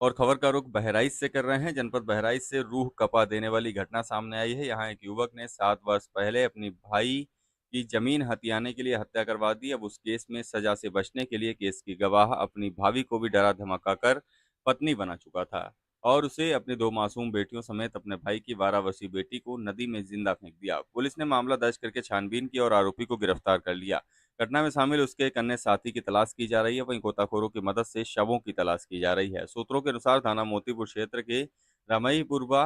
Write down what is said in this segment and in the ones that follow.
और खबर का रुख बहराइच से कर रहे हैं। जनपद बहराइच से रूह कपा देने वाली घटना सामने आई है। यहाँ एक युवक ने 7 वर्ष पहले अपनी भाई की जमीन हथियाने के लिए हत्या करवा दी। अब उस केस में सजा से बचने के लिए केस की गवाह अपनी भाभी को भी डरा धमका कर पत्नी बना चुका था और उसे अपनी 2 मासूम बेटियों समेत अपने भाई की 12 वर्षीय बेटी को नदी में जिंदा फेंक दिया। पुलिस ने मामला दर्ज करके छानबीन की और आरोपी को गिरफ्तार कर लिया। घटना में शामिल उसके एक अन्य साथी की तलाश की जा रही है। वहीं गोताखोरों की मदद से शवों की तलाश की जा रही है। सूत्रों के अनुसार थाना मोतीपुर क्षेत्र के रमईपुरवा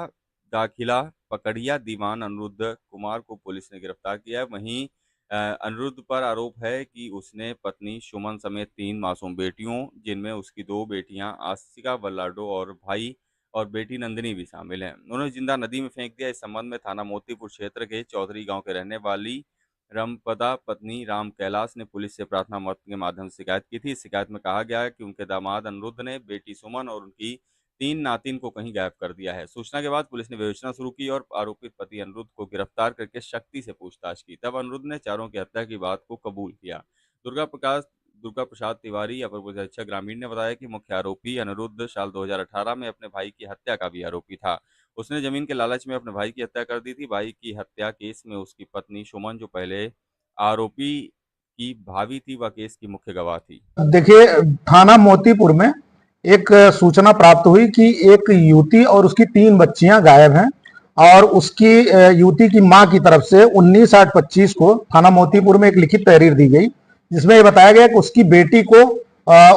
दाखिला पकड़िया दीवान अनिरुद्ध कुमार को पुलिस ने गिरफ्तार किया है। वहीं अनिरुद्ध पर आरोप है कि उसने पत्नी सुमन समेत 3 मासूम बेटियों, जिनमें उसकी 2 बेटियां आशिका बल्लाडो और भाई और बेटी नंदिनी भी शामिल हैं, उन्होंने जिंदा नदी में फेंक दिया। इस संबंध में थाना मोतीपुर क्षेत्र के चौधरी गांव के रहने वाली रामपदा पत्नी राम कैलाश ने पुलिस से प्रार्थना पत्र के माध्यम से शिकायत की थी। इस शिकायत में कहा गया है कि उनके दामाद अनिरुद्ध ने बेटी सुमन और उनकी 3 नातिन को कहीं गायब कर दिया है। सूचना के बाद पुलिस ने विवेचना शुरू की और आरोपित पति अनिरुद्ध को गिरफ्तार करके सख्ती से पूछताछ की। तब अनिरुद्ध ने चारों की हत्या की बात को कबूल किया। दुर्गा प्रसाद तिवारी अपर पुलिस अधीक्षक ग्रामीण ने बताया कि मुख्य आरोपी अनिरुद्ध साल 2018 में अपने भाई की हत्या का भी आरोपी था। उसने जमीन के लालच में अपने भाई की हत्या कर दी थी। भाई की हत्या केस में उसकी पत्नी सुमन, जो पहले आरोपी की भाभी थी, वह केस की मुख्य गवाह थी। देखिए, थाना मोतीपुर में एक सूचना प्राप्त हुई कि एक युवती और उसकी 3 बच्चियां गायब हैं और उसकी युवती की मां की तरफ से 19/8/25 को थाना मोतीपुर में एक लिखित तहरीर दी गई, जिसमें यह बताया गया कि उसकी बेटी को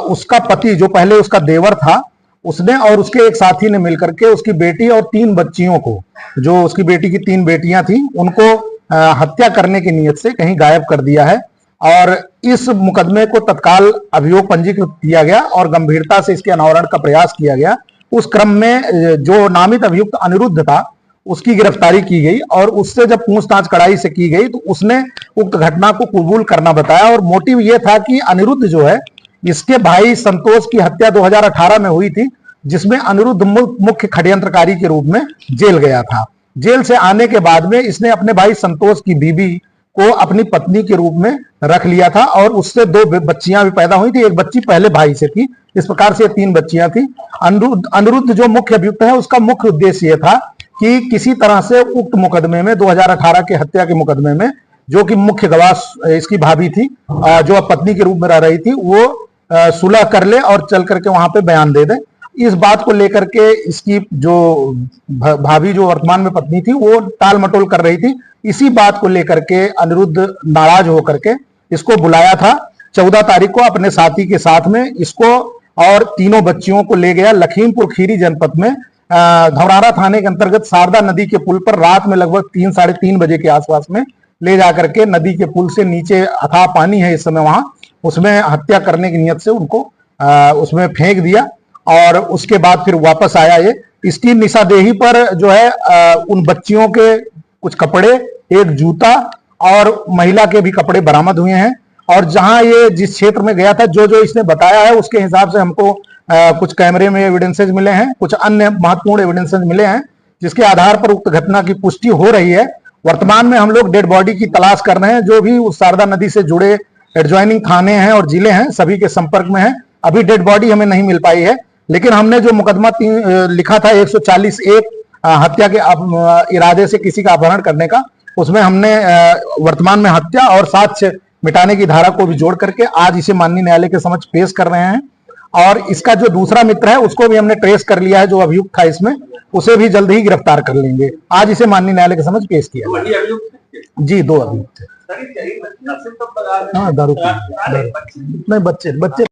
उसका पति, जो पहले उसका देवर था, उसने और उसके एक साथी ने मिलकर के उसकी बेटी और 3 बच्चियों को, जो उसकी बेटी की 3 बेटियां थी, उनको हत्या करने की नीयत से कहीं गायब कर दिया है। और इस मुकदमे को तत्काल अभियोग पंजीकृत किया गया और गंभीरता से इसके अनावरण का प्रयास किया गया। उस क्रम में जो नामित अभियुक्त अनिरुद्ध था, उसकी गिरफ्तारी की गई और उससे जब पूछताछ कड़ाई से की गई तो उसने उक्त घटना को कबूल करना बताया। और मोटिव यह था कि अनिरुद्ध जो है, इसके भाई संतोष की हत्या 2018 में हुई थी, जिसमें अनिरुद्ध मुख्य षड्यंत्रकारी के रूप में जेल गया था। जेल से आने के बाद में इसने अपने भाई संतोष की बीबी को अपनी पत्नी के रूप में रख लिया था और उससे 2 बच्चियां भी पैदा हुई थी। एक बच्ची पहले भाई से थी। इस प्रकार से 3 बच्चियां थी। अनिरुद्ध जो मुख्य अभियुक्त है, उसका मुख्य उद्देश्य यह था कि किसी तरह से उक्त मुकदमे में, 2018 के हत्या के मुकदमे में, जो कि मुख्य गवाह इसकी भाभी थी, जो पत्नी के रूप में रह रही थी, वो सुलह कर ले और चल करके वहां पे बयान दे दे। इस बात को लेकर के इसकी जो भाभी, जो वर्तमान में पत्नी थी, वो टाल मटोल कर रही थी। इसी बात को लेकर के अनिरुद्ध नाराज होकर के इसको बुलाया था 14 तारीख को अपने साथी के साथ में। इसको और 3 बच्चियों को ले गया लखीमपुर खीरी जनपद में धौरारा थाने के अंतर्गत शारदा नदी के पुल पर रात में लगभग 3 साढ़े 3 बजे के आसपास में ले जाकर के नदी के पुल से नीचे अथाह पानी है इस समय वहां, उसमें हत्या करने की नियत से उनको उसमें फेंक दिया और उसके बाद फिर वापस आया। ये इसकी निशादेही पर जो है उन बच्चियों के कुछ कपड़े, एक जूता और महिला के भी कपड़े बरामद हुए हैं। और जहां ये जिस क्षेत्र में गया था, जो जो इसने बताया है, उसके हिसाब से हमको कुछ कैमरे में एविडेंसेज मिले हैं, कुछ अन्य महत्वपूर्ण एविडेंसेज मिले हैं, जिसके आधार पर उक्त घटना की पुष्टि हो रही है। वर्तमान में हम लोग डेड बॉडी की तलाश कर रहे हैं, जो भी उस शारदा नदी से जुड़े एडजॉइनिंग थाने हैं और जिले हैं, सभी के संपर्क में है। अभी डेड बॉडी हमें नहीं मिल पाई है, लेकिन हमने जो मुकदमा लिखा था 140(1) हत्या के इरादे से किसी का अपहरण करने का, उसमें हमने वर्तमान में हत्या और साक्ष्य मिटाने की धारा को भी जोड़ करके आज इसे माननीय न्यायालय के समक्ष पेश कर रहे हैं। और इसका जो दूसरा मित्र है, उसको भी हमने ट्रेस कर लिया है, जो अभियुक्त था इसमें, उसे भी जल्द ही गिरफ्तार कर लेंगे। आज इसे माननीय न्यायालय के समक्ष पेश किया जी, 2 अभियुक्त थे। हाँ, दारू नहीं, बच्चे